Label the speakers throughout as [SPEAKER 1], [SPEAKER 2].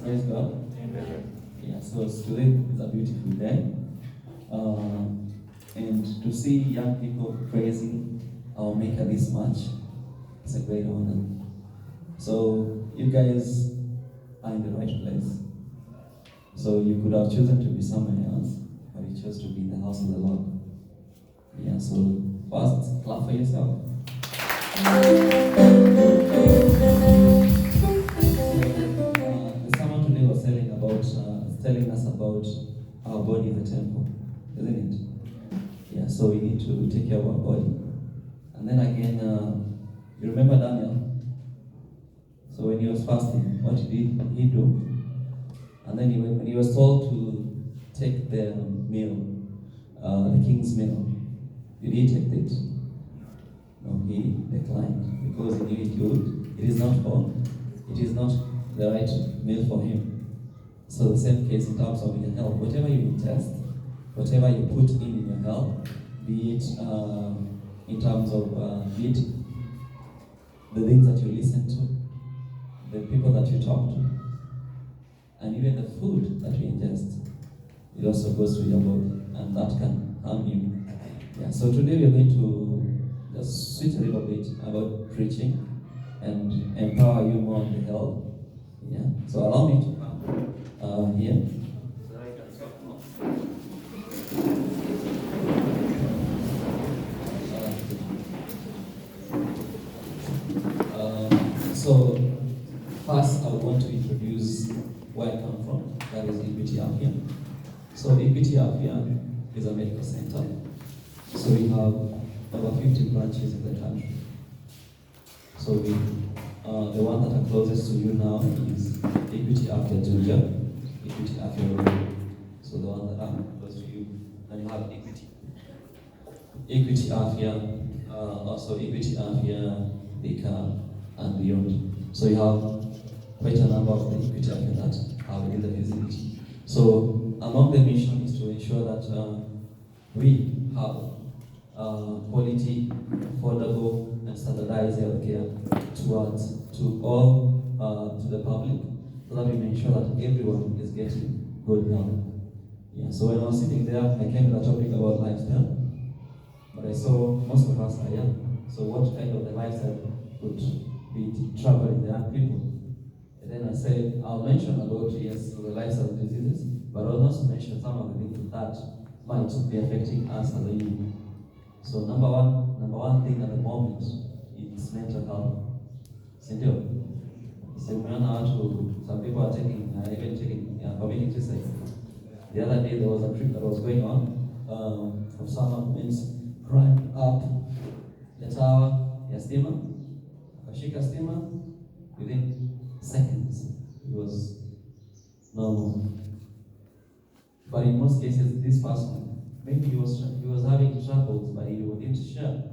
[SPEAKER 1] Praise God. Amen. Yeah, so today is a beautiful day. And to see young people praising our Maker this much, it's a great honor. So you guys are in the right place. So you could have chosen to be somewhere else, but you chose to be in the house of the Lord. Yeah, so first, clap for yourself. The sermon today was telling us about our body is a temple, isn't it? Yeah, so we need to take care of our body. And then again, you remember Daniel? So when he was fasting, what did he do? And then when he was told to take the meal, the king's meal, did he take it? No, he declined because he knew it would. It is not the right meal for him. So the same case in terms of your health. Whatever you test, whatever you put in your health, be it in terms of be it the things that you listen to, the people that you talk to, and even the food that you ingest, it also goes to your body, and that can harm you. Yeah. So today we are going to just switch a little bit about preaching and empower you more on the health. Yeah. So allow me to come here. So I can talk more. So first, I want to introduce where I come from. That is Afia. So Afia is a medical center. So we have over 50 branches in the country. So the one that are closest to you now is Afia Georgia, Afia Road. So the one that are close to you, and you have Afia, also Afia, Bika, and beyond. So you have quite a number of the Afia that have in the vicinity. So among the mission is to ensure that we have quality, affordable, and standardized healthcare to all to the public, so that we make sure that everyone is getting good health. Yeah. So when I was sitting there, I came to the topic about lifestyle, but I saw most of us are young. So what kind of the lifestyle would be troubling the young people? And then I said, I'll mention about, yes, the lifestyle diseases, but I'll also mention some of the things that might be affecting us as a youth. So number one thing at the moment is mental health. Sindio? So some people are even taking community psych. The other day there was a trip that was going on of someone who climbed up the tower, stima, akashika stima, within seconds it was normal. But in most cases, this person, maybe he was having troubles, but he didn't share.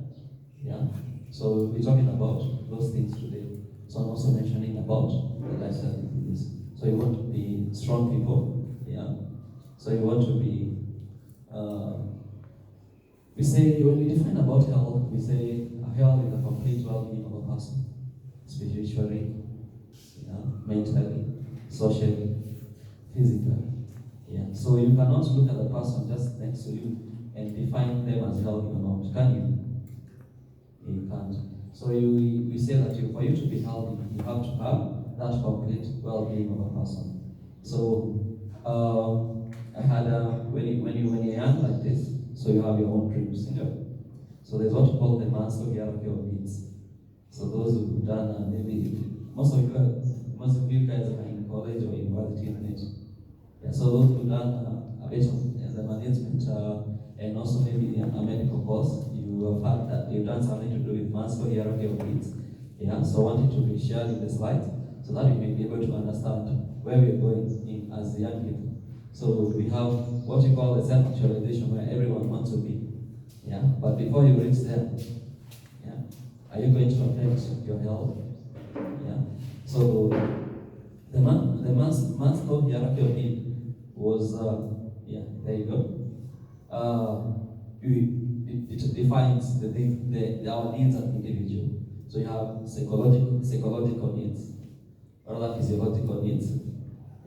[SPEAKER 1] Yeah. So we're talking about those things today. So I'm also mentioning about the lifestyle diseases. So you want to be strong people. Yeah. So you want to be. We say when we define about health, we say health is a complete well-being of a person, spiritually, mentally, socially, physically. Yeah. So you cannot look at the person just next to you and define them as healthy or not, can you? You can't. So we say that for you to be healthy, you have to have that complete well-being of a person. So I had when you're young like this, so you have your own dreams, So there's what you call the master hierarchy of needs. So those who've done maybe most of you guys are in college or university, isn't it? Yeah, so those who've done a bit of the management and also maybe a medical course, you have had that you've done something to do with master hierarchy of needs. Yeah, so I wanted to be shared in the slides so that we may be able to understand where we're going in as young people. So we have what we call the self-actualization, where everyone wants to be. Yeah, but before you reach there, yeah, are you going to affect your health? Yeah. So the Maslow hierarchy of needs was there you go. It defines our needs as individual. So you have psychological needs, or other physiological needs,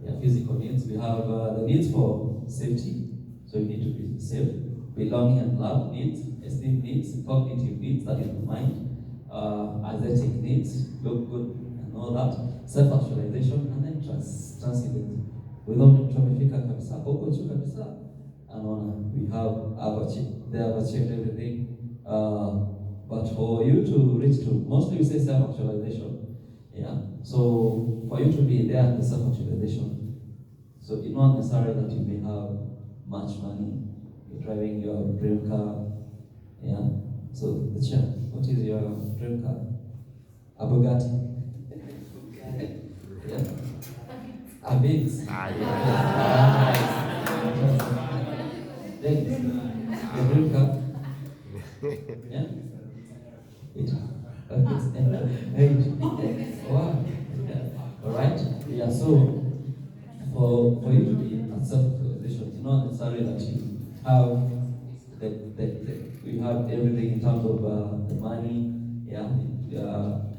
[SPEAKER 1] Yeah, physical needs. We have the needs for safety, so you need to be safe. Belonging and love needs, esteem needs, cognitive needs, that is the mind, aesthetic needs, look good and all that, self-actualization, and then transcendence. Without tumefika kabisa, huko juu kabisa, anaona we have achieved, they have achieved everything. But for you to reach to, mostly we say self-actualization. Yeah. So for you to be there in the self-actualization, so it's not necessary that you may have much money, you're driving your dream car. Yeah. So the chair, what is your dream car? A Bugatti. Yeah. A Benz. Then the dream car. Yeah. Wow. All right. Yeah. So for you to be a self-actualization, it's not necessary that you have we have everything in terms of the money. Yeah.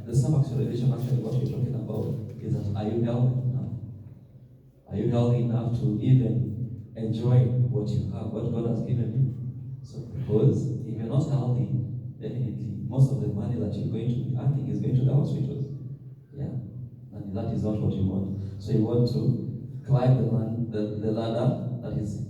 [SPEAKER 1] The self-actualization, actually, what we're talking about is that are you healthy enough? Are you healthy enough to even enjoy what you have, what God has given you? So, because if you're not healthy, definitely most of the money that you're going to be earning is going to the hospitals. Yeah, and that is not what you want. So you want to climb the ladder that is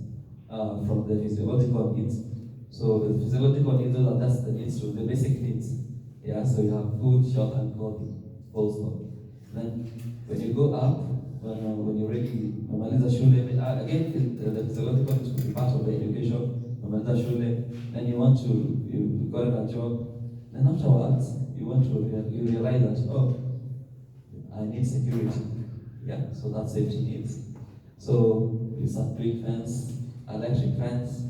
[SPEAKER 1] from the physiological needs. So the physiological needs are just the needs to the basic needs. Yeah, so you have food, shelter, and clothing. Also, then when you go up, when you're ready, umaliza shule, again the physiological needs will be part of the education. Umaliza shule, then you want to you got a job. Then afterwards, you want to you realize that I need security. Yeah, so that's safety needs. So you start doing fence, electric fence,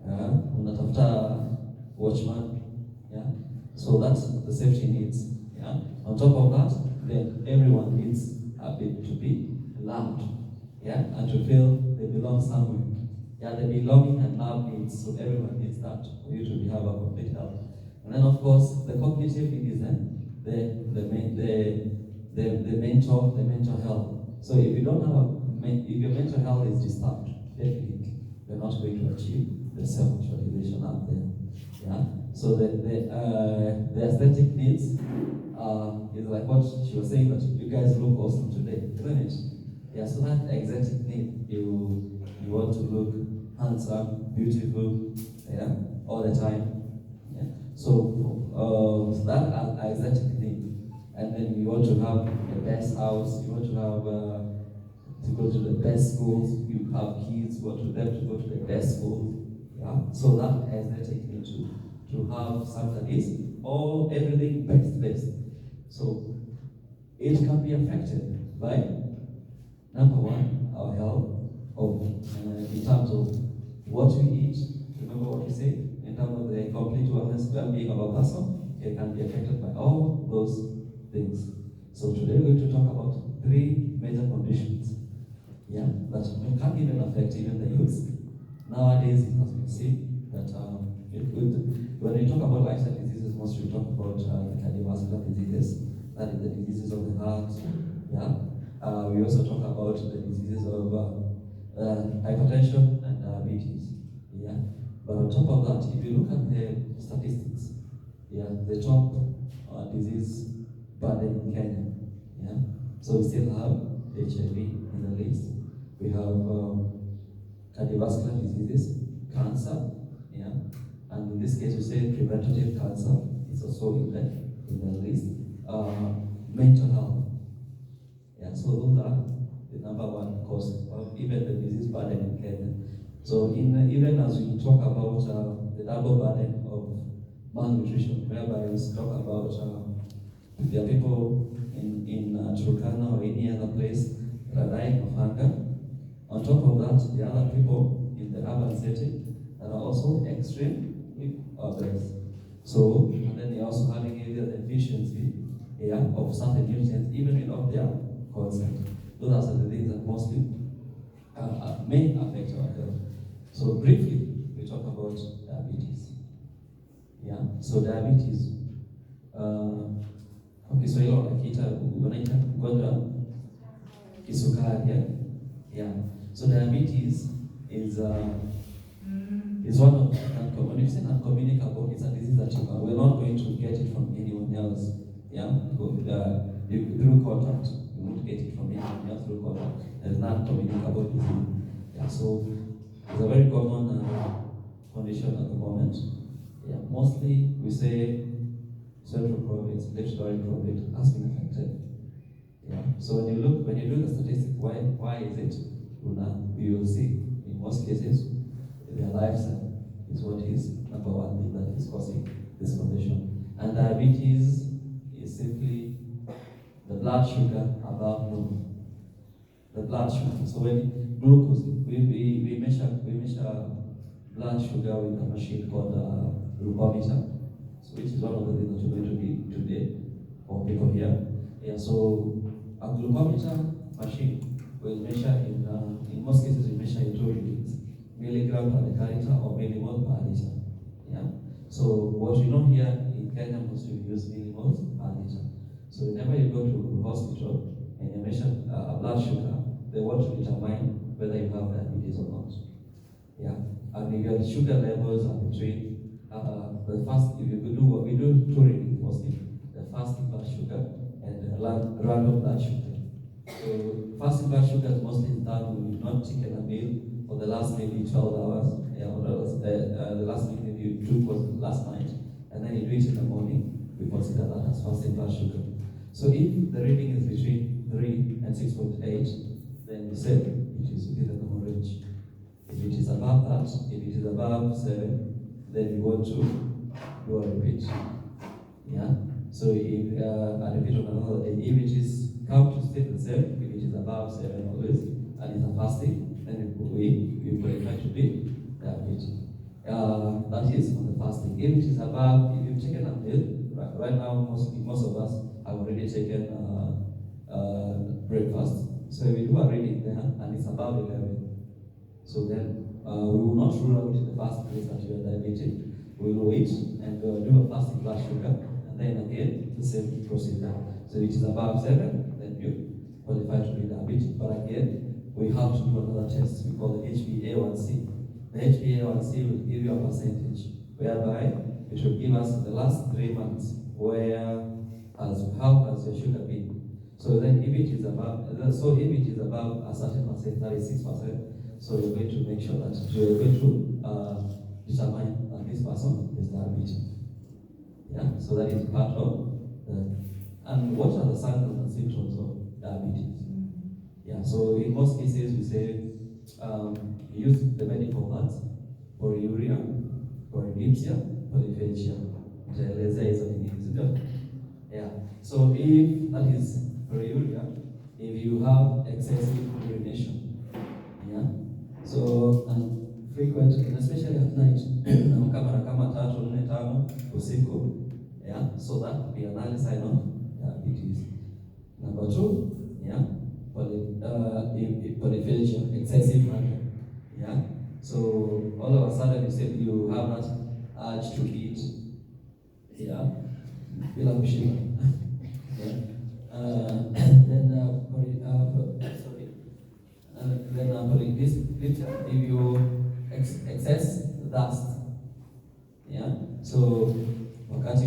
[SPEAKER 1] unatafuta watchman. Yeah, so that's the safety needs. Yeah, on top of that, then everyone needs a bit to be loved. Yeah, and to feel they belong somewhere. Yeah, the belonging and love needs. So everyone needs that for you to have a complete health. And then of course the cognitive need is the mental health. So if you don't have if your mental health is disturbed, definitely you're not going to achieve the self-actualization out there. Yeah. So the aesthetic needs is like what she was saying, that you guys look awesome today, isn't it? Yeah. So that aesthetic need, you want to look handsome, beautiful, yeah, all the time. Yeah. So that aesthetic need. And then you want to have the best house, you want to have to go to the best schools, you have kids, you want them to go to the best schools. Yeah. So that aesthetic need to have something that is all everything best. So it can be affected by number one, our health, in terms of what we eat. Remember what we said? In terms of the complete wellness, well-being of a person, it can be affected by all those things. So today we're going to talk about 3 major conditions, yeah, that can even affect even the youth. Nowadays, it has been seen that when we talk about lifestyle diseases, mostly we talk about the cardiovascular diseases, that is the diseases of the heart. Yeah. We also talk about the diseases of hypertension and diabetes. Yeah. But on top of that, if you look at the statistics, yeah, the top disease burden in Kenya. Yeah. So we still have HIV in the list. We have cardiovascular diseases, cancer, yeah, and in this case we say preventative cancer is also in the list. Mental health, yeah. So those are the number one cause of even the disease burden in Kenya. So even as we talk about the double burden of malnutrition, whereby we talk about there are people in Turkana or any other place that are dying of hunger. On top of that, there are other people in the urban setting that are also extremely obese. So, and then they're also having either deficiency of certain nutrients, even without their consent. Those are the things that mostly may affect our health. So, briefly, we talk about diabetes. Yeah, so diabetes. Kwa Kiswahili wanaita ugonjwa kisukari, yeah. So diabetes is one of non-communicable. It's a disease that we're not going to get it from anyone else. Yeah, through contact, you won't get it from anyone else through contact. It's not communicable disease. Yeah, so it's a very common condition at the moment. Yeah, mostly we say central province, left province has been affected. Yeah. So when you do the statistics, why is it? You will see in most cases their lifestyle is what is number one thing that is causing this condition. And diabetes is simply the blood sugar above normal. The blood sugar. So when glucose, we measure blood sugar with a machine called glucometer, so which is one of the things that you're going to be today for people here. Yeah, so a glucometer machine will measure in most cases we measure in 2 readings, milligram per deciliter or millimole per liter. Yeah. So what we know here in Kenya mostly we use millimoles per liter. So whenever you go to hospital and you measure a blood sugar, they want to determine whether you have diabetes or not. Yeah. And if your sugar levels are between the first, if you do what we do, 2 readings mostly, the fasting blood sugar and the random blood sugar. So fasting blood sugar is mostly done when you've not taken a meal for the last maybe 12 hours. Yeah, or the last meal maybe you took was last night, and then you do it in the morning. We consider that as fasting blood sugar. So if the reading is between 3 and 6.8, then we say it is within the normal range. If it is above that, if it is above 7, then you want to do a repeat. Yeah. So if a repeat on another day, if it is come to stay the same, if it is above 7 always, and it's a fasting, then we qualify to be diabetes. That is on the fasting. If it is above, if you've taken a meal, right now most of us have already taken breakfast. So if we do a reading there and it's above 11, so then we will not rule out in the first place that you are diabetic. We will wait and do a fasting blood sugar, and then again the same procedure. So if it is above 7, then you qualify to be diabetic. But again, we have to do another test we call the HbA1c. The HbA1c will give you a percentage, whereby it will give us the last 3 months how has your sugar been. So then if it is above, a certain percent, 36%, so you're going to make sure that you're going to determine that this person is diabetic. Yeah, so that is part of the. And what are the signs and symptoms of diabetes? Yeah, so in most cases we say use the medical words: polyuria, polydipsia, polyphagia. Nitaelezea hizo ni nini, sio? Yeah. So if that is polyuria, if you have excessive urination, yeah. So frequent, especially at night, kama 3, 4, 5 usiku, yeah. So that would be an early sign of diabetes. Number 2, yeah, polyphagia, excessive hunger, yeah. So all of a sudden you say you have that urge to eat, yeah, bila kushiba. Yeah. If you excess dust, yeah. So wakati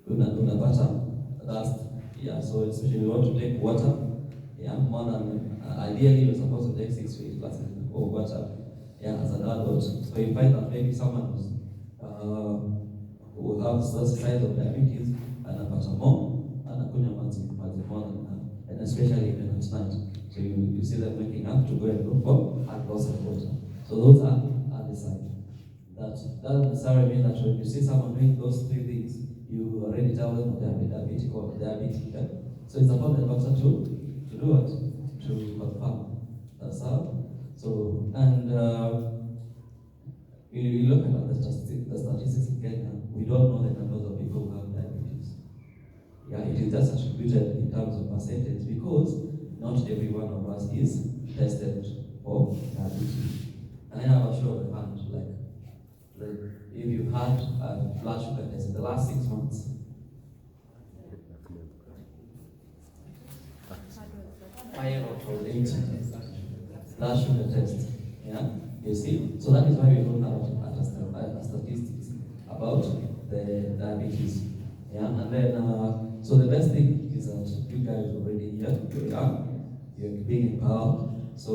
[SPEAKER 1] unapata dust, yeah. So especially you want to take water, yeah, more than ideally you're supposed to take 6 to 8 glasses of water, yeah, as an adult. So you find that maybe someone who has those signs of diabetes anapata more, anakunywa maji more than that, and especially even at night. So you see them waking up to go and look for a glass of water. So those are the signs. That doesn't necessarily mean that when you see someone doing those 3 things, you already tell them they are diabetic or diabetic. Yeah? So it's about the doctor to do it, to confirm. That's how. So, and you look at the statistics in Kenya, we don't know the numbers of people who have diabetes. Yeah, it is just attributed in terms of percentage because not every one of us is tested for diabetes. And I have a show of the hand, like if you had a blood sugar test in the last 6 months. higher or 80 blood sugar test. Yeah, you see. So that is why we don't have statistics about the diabetes. Yeah, and then so the best thing is that you guys already here, you're young, you're being empowered. So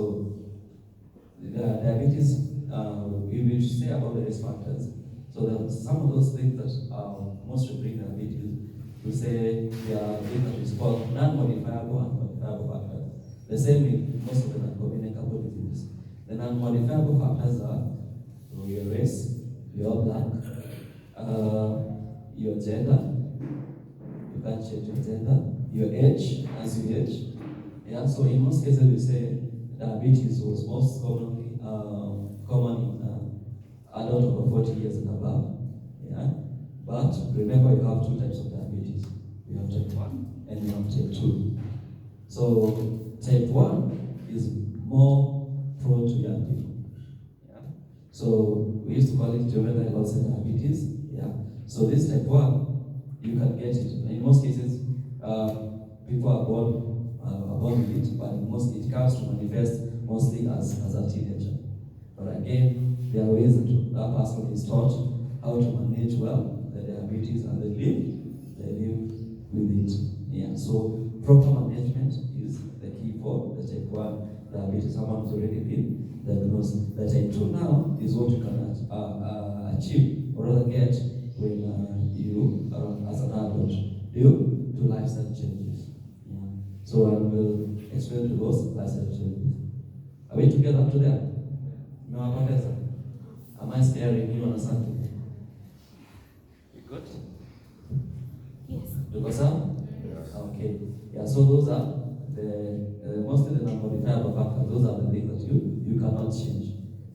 [SPEAKER 1] the diabetes, we will say about the risk factors. So there are some of those things that mostly bring diabetes. We say there are things that is called non-modifiable and modifiable factors. The same with most of the non-communicable diseases. The non-modifiable factors are your race, your black, your gender. You can't change your gender, your age as you age. Yeah, so in most cases we say diabetes was most commonly common in adults over 40 years and above. Yeah, but remember you have two types of diabetes. You have type 1 and you have type 2. So type 1 is more prone to young people. Yeah. So we used to call it juvenile onset diabetes. Yeah. So this type 1, you can get it. In most cases, people are born with it, but it comes to manifest mostly as a teenager. But again, there are ways that person is taught how to manage well the diabetes, and they live with it. Yeah. So proper management is the key for the type 1 diabetes. Someone who's already been diagnosed. The type 2 now is what you can achieve or rather get when you as an adult due to lifestyle changes. Yeah. So I will explain to those lifestyle changes. Are we together up to there? No, Professor. Am I scaring you on something? You good?
[SPEAKER 2] Yes.
[SPEAKER 1] You got some? Yes. Okay. Yeah, so those are the mostly the non-modifiable factors. Those are the things that you cannot change.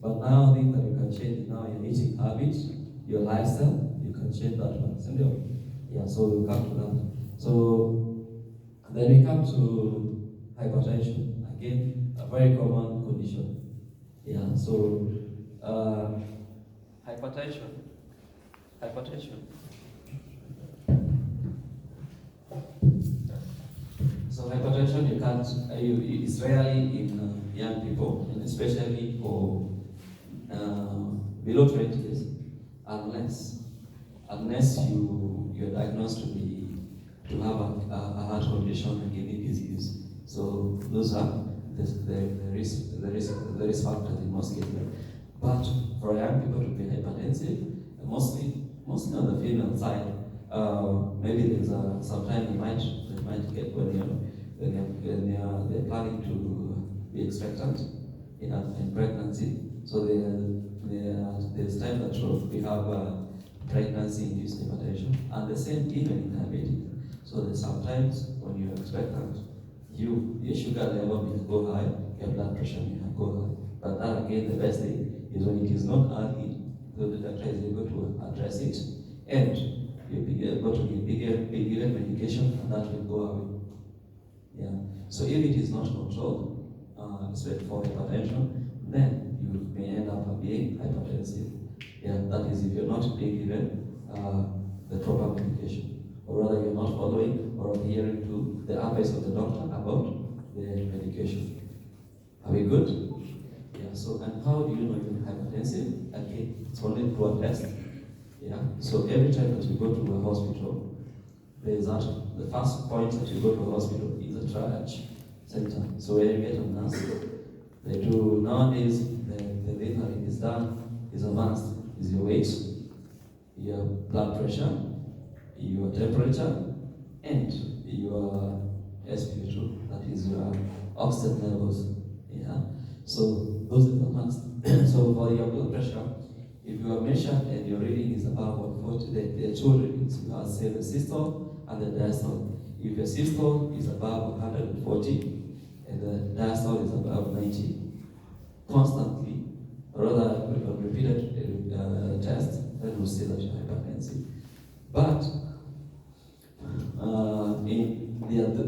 [SPEAKER 1] But now things that you can change now, your eating habits, your lifestyle, you can change that one. Yeah, so we'll come to that. So then we come to hypertension. Again, a very common condition. Yeah, so hypertension. So hypertension, you can't. It's rarely in young people, and especially for below 20s, unless you're diagnosed to have a heart condition, a kidney disease. So those are the risk factors in most cases. But for young people to be hypertensive, mostly on the female side, maybe there's sometimes they might get when they're planning to be expectant in pregnancy. So there's time that we have pregnancy-induced hypertension, and the same even in diabetes. So there's sometimes when you're expectant, your sugar level will go high, your blood pressure will go high. But that again, the best thing is when it is not early, the doctor is able to address it, and you'll be able to be given medication, and that will go away. Yeah. So if it is not controlled, especially for hypertension, then you may end up being hypertensive. Yeah, that is if you're not being given the proper medication, or rather you're not following or adhering to the advice of the doctor about the medication. Are we good? Yeah. So, and how do you know you're hypertensive? Again, it's only through a test. Yeah. So every time that you go to a hospital, the first point that you go to a hospital is a triage center. So where you get a nurse, they do nowadays the thing that is done is advanced. Is your weight, your blood pressure, your temperature, and your SpO2, that is your oxygen levels. Yeah. So those are the ones. So for your blood pressure, if you are measured and your reading is above 140, there are two readings. You have say the systole and the diastole. If your systole is above 140 and the diastole is above 90, constantly, rather repeated tests, then we'll say that you're hypertensive. But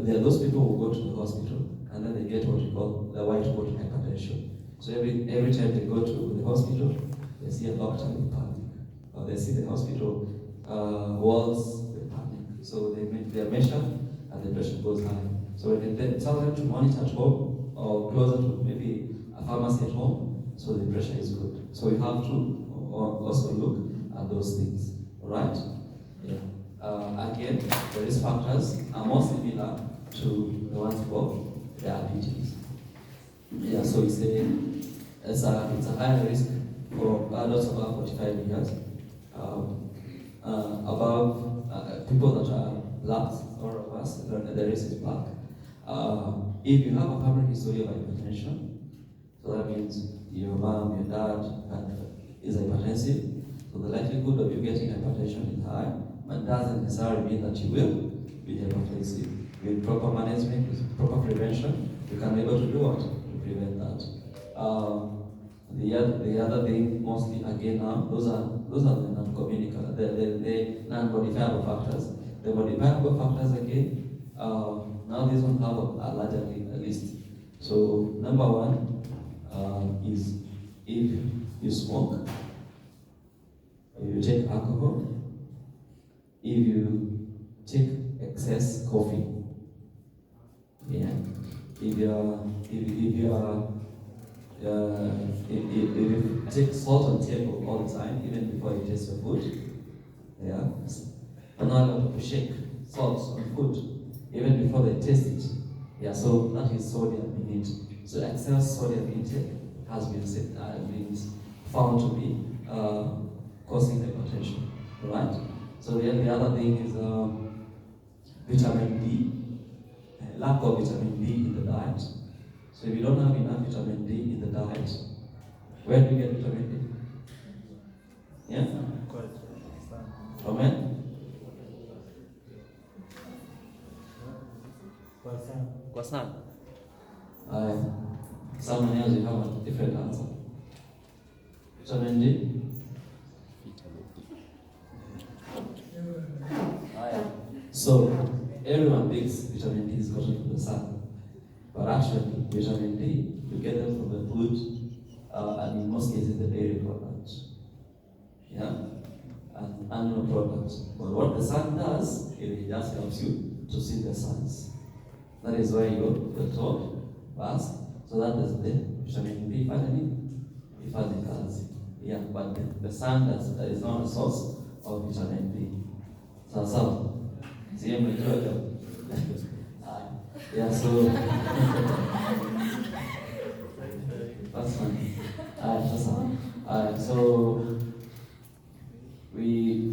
[SPEAKER 1] there are those people who go to the hospital and then they get what we call the white coat hypertension. So every time they go to the hospital, they see a doctor, they panic. Or they see the hospital walls, they panic. So they're measured and the pressure goes high. So we can then tell them to monitor at home or closer to maybe a pharmacy at home, so the pressure is good. So we have to also look at those things. All right? Yeah. Again, the risk factors are more similar to the ones for diabetes. Yeah, so it's a higher risk for adults above 45 years, above people that are black or of us, the risk is black. If you have a family history of hypertension, so that means your mom, your dad is hypertensive, so the likelihood of you getting hypertension is high, but doesn't necessarily mean that you will be hypertensive. With proper management, with proper prevention, you can be able to do what? To prevent that. The other thing, mostly again now, those are the non-communicable, the non-modifiable factors. The modifiable factors again, now these ones have a larger list. So number one is if you smoke, if you take alcohol, if you take excess coffee, yeah. If you take salt on table all the time, even before you taste your food, yeah. And now you appreciate salt on food, even before they taste it. Yeah, so that is sodium in it. So excess sodium intake has been found to be causing hypertension. Right? So the other thing is vitamin D. Lack of vitamin D in the diet. So if you don't have enough vitamin D in the diet, where do you get vitamin D? Yeah? From where? Kwa sun. Someone else you have a different answer. Vitamin D? So everyone thinks vitamin D is gotten from the sun, but actually vitamin D you get them from the food, and in most cases the dairy products, yeah, and animal products. But what the sun does, it just helps you to see the suns. That is why you're told fast, so that is the vitamin B fatty. Yeah, but the sun that is not a source of vitamin D. So. See, I'm enjoying it. Yeah, so that's fine. That's fine. So we're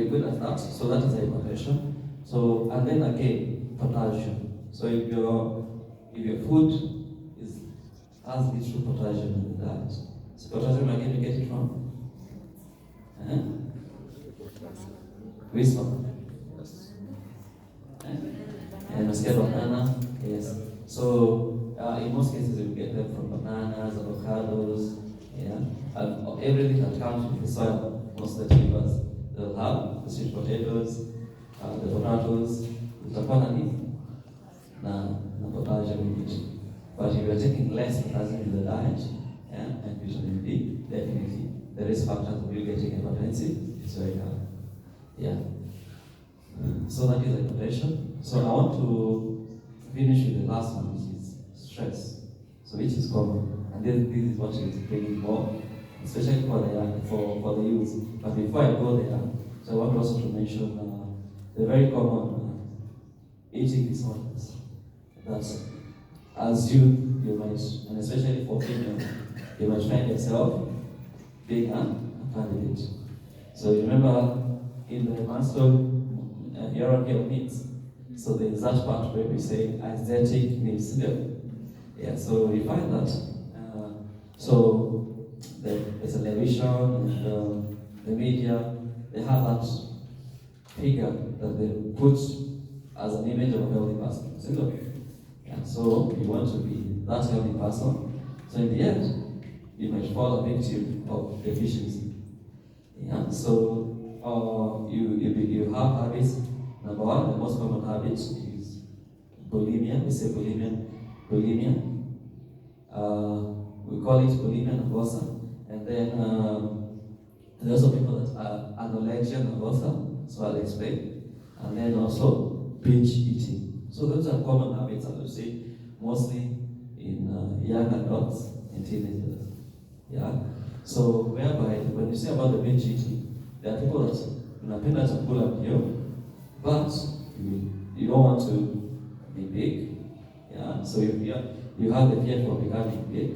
[SPEAKER 1] good at that. So that is hypertension. So and then again potassium. So if your food has little potassium in the diet, so potassium again you get it from? Which one? And a banana, yes. So in most cases you get them from bananas, avocados, yeah. And everything that comes with the soil, most of the tubers, they'll have the sweet potatoes, the tomatoes, the banana, na potassium in it. But if you're taking less potassium in the diet, yeah, and vitamin D, definitely the risk factors of you getting hypertensive is very high. Yeah. So that is hypertension. So I want to finish with the last one, which is stress. So which is common, and this is what is bringing more, especially for the youth. But before I go there, so I want also to mention the very common eating disorders. That as you might, and especially for females, you might find yourself being a candidate. So remember in the menstrual hierarchy of needs, so there is that part where we say aesthetic needs. Yeah, so we find that so the television and the media, they have that figure that they put as an image of a healthy person. So, yeah, so you want to be that healthy person. So in the end, you might fall a victim of deficiency. Yeah, so you have habits. Number one, the most common habit is bulimia. We say bulimia. We call it bulimia nervosa. And then there's also people that are anorexia nervosa. So I'll explain. And then also binge eating. So those are common habits, I would say, mostly in young adults and teenagers. Yeah. So whereby when you say about the binge eating, there are people that unapenda chakula ndio, but you don't want to be big. Yeah. So you have the fear for becoming big.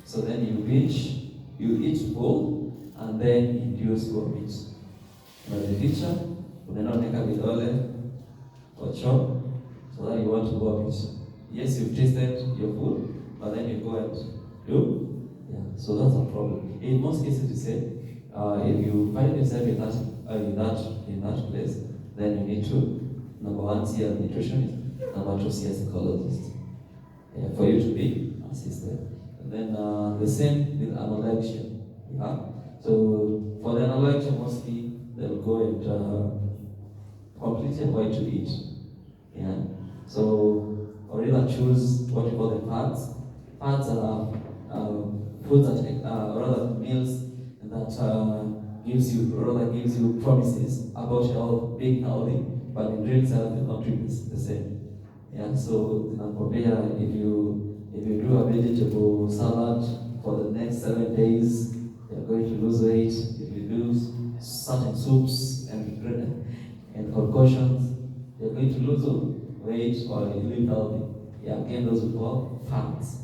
[SPEAKER 1] So then you binge, you eat full, and then induce vomit. The picture, unaenda unaweka vidole kwa choo, so that you want to vomit. Yes, you've tasted your food, but then you go and do. Yeah, so that's a problem. In most cases, you say, if you find yourself in that place, then you need to, number one, see a nutritionist, number two, see a psychologist, for you to be assisted. And then the same with anorexia. Yeah. So for the anorexia, mostly they'll go and completely avoid to eat. Yeah. So or either choose what you call the fats. Fats are foods that rather meals that gives you promises about health, being healthy, but in real self the content is the same. Yeah. So compare if you do a vegetable salad for the next 7 days, you're going to lose weight. If you do certain soups and concoctions, you're going to lose weight or you live healthy. Yeah, again, those we call fats.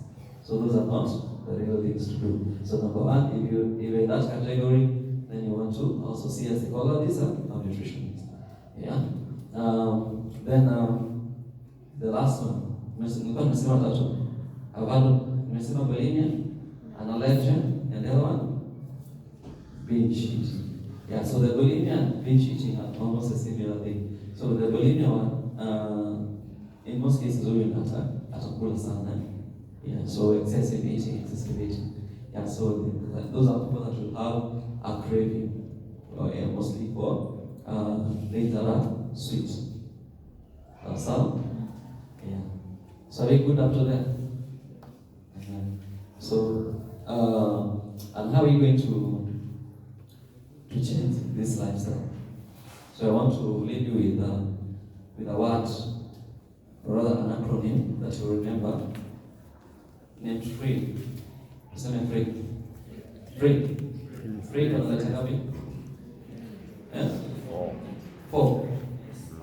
[SPEAKER 1] So those are not the real things to do. So number one, if you're in that category, then you want to also see a psychologist and a nutritionist. Yeah. Then the last one, nilikuwa nimesema tatu. Avado, nimesema bulimia, anorexia, and the other one, binge eating. Yeah, so the bulimia and binge eating are almost a similar thing. So the bulimia one, in most cases, we atakula sana. Yeah, so excessive eating. Yeah, so those are people that will have a craving, mostly for things that are sweet. So, yeah. So are we good up to that? So, and how are you going to change this lifestyle? So I want to leave you with a word, or rather an acronym that you remember, named FREE. Say free. Free. Free kwa letter ngapi? Yeah? 4.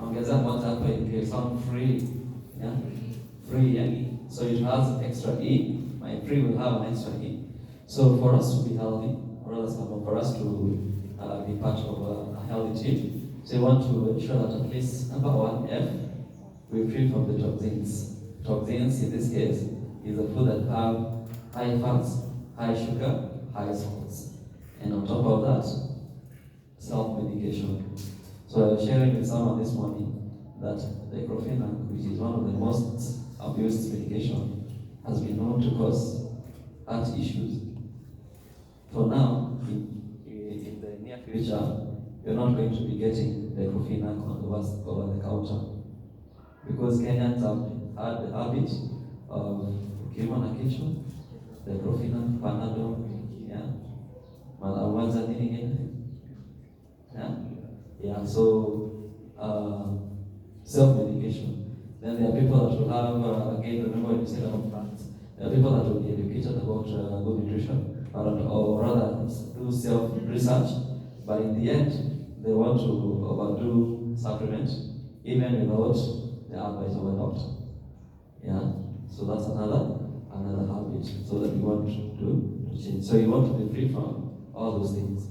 [SPEAKER 1] Ongeza moja hapa ili sound free. Yeah? Free, yani. So it has extra E. My free will have an extra E. So for us to be healthy, or rather for us to be part of a healthy team, so we want to ensure that at least number 1, F, we're free from the toxins. Toxins in this case is a food that have high fats, high sugar, high salts. And on top of that, self-medication. So I was sharing with someone this morning that the diclofenac, which is one of the most abused medication, has been known to cause heart issues. For now, in the near future, you're not going to be getting the diclofenac over the counter. Because Kenyans have had the habit of ukiwa na kichwa, diclofenac, Panadol, yeah, malawaza nini ingine, yeah, so self-medication. Then there are people that will have, again, remember when you said about plants, there are people that will be educated about good nutrition, or rather do self-research, but in the end, they want to overdo supplements, even without the advice of a doctor. Yeah, so that's another habit, so that we want to change. So you want to be free from all those things.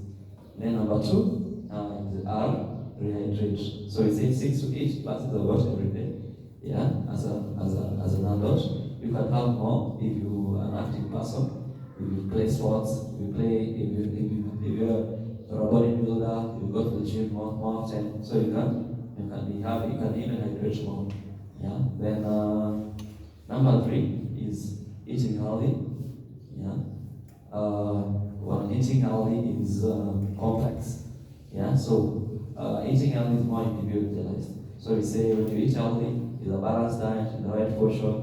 [SPEAKER 1] Then number 2 is R, rehydrate. So it's 6 to 8 glasses of water every day. Yeah, as an adult, you can have more if you are an active person. If you play sports, if you're a bodybuilder, you go to the gym more often, so you can even hydrate more. Yeah. Then number 3 is eating healthy. Yeah. Well, eating healthy is complex. Yeah. So eating healthy is more individualized. So we say when you eat healthy, it's a balanced diet in the right portion.